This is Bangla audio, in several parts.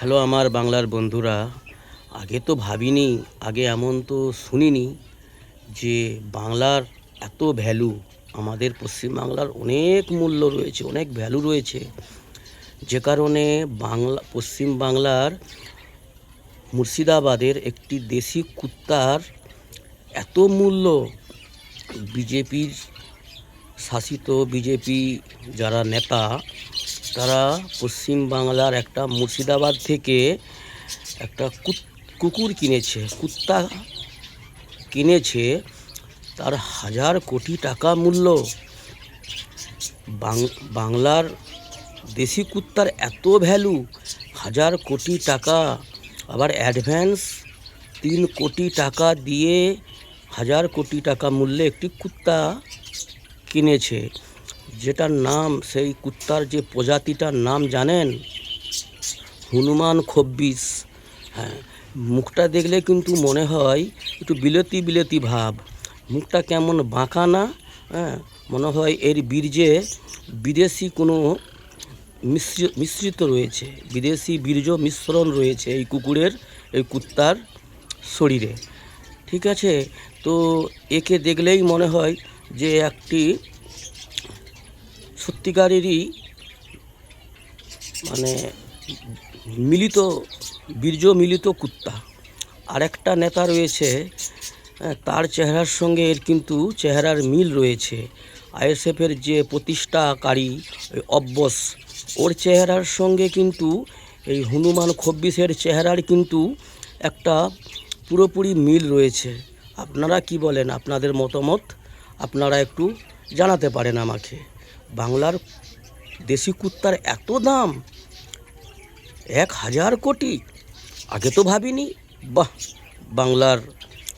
হ্যালো আমার বাংলার বন্ধুরা, আগে তো ভাবিনি, আগে এমন তো শুনিনি যে বাংলার এত ভ্যালু। আমাদের পশ্চিমবাংলার অনেক মূল্য রয়েছে, অনেক ভ্যালু রয়েছে, যে কারণে পশ্চিমবাংলার মুর্শিদাবাদের একটি দেশি কুত্তার এত মূল্য। বিজেপির শাসিত বিজেপি যারা নেতা, তারা পশ্চিমবাংলার একটা মুর্শিদাবাদ থেকে একটা কুত্তা কিনেছে, তার 1000 কোটি টাকা মূল্য। বাংলার দেশি কুত্তার এত ভ্যালু, 1000 কোটি টাকা, আবার অ্যাডভান্স 3 কোটি টাকা দিয়ে 1000 কোটি টাকা মূল্যে একটি কুত্তা কিনেছে, যেটার নাম, সেই কুত্তার যে প্রজাতিটার নাম জানেন? হনুমান খব্বিশ। হ্যাঁ, মুখটা দেখলে কিন্তু মনে হয় একটু বিলেতি বিলেতি ভাব, মুখটা কেমন বাঁকা না? হ্যাঁ, মনে হয় এর বীর্যে বিদেশি কোনো মিশ্রিত রয়েছে, বিদেশি বীর্য মিশ্রণ রয়েছে এই কুত্তার শরীরে। ঠিক আছে, তো একে দেখলেই মনে হয় যে একটি সত্যিকারেরই মানে বীর্য মিলিত কুত্তা। আরেকটা নেতা রয়েছে, তার চেহারার সঙ্গে এর কিন্তু চেহারার মিল রয়েছে। আইএসএফের যে প্রতিষ্ঠাকারী অব্বস, ওর চেহারার সঙ্গে কিন্তু এই হনুমান খব্বিশের চেহারার কিন্তু একটা পুরোপুরি মিল রয়েছে। আপনারা কি বলেন? আপনাদের মতামত আপনারা একটু জানাতে পারেন আমাকে। বাংলার দেশি কুত্তার এত দাম, 1000 কোটি, আগে তো ভাবিনি। বাহ, বাংলার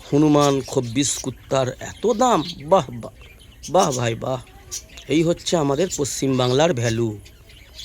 হনুমান খব্বিশ কুত্তার এত দাম, বাহ বাহ বাহ ভাই বাহ। এই হচ্ছে আমাদের পশ্চিমবাংলার ভ্যালু।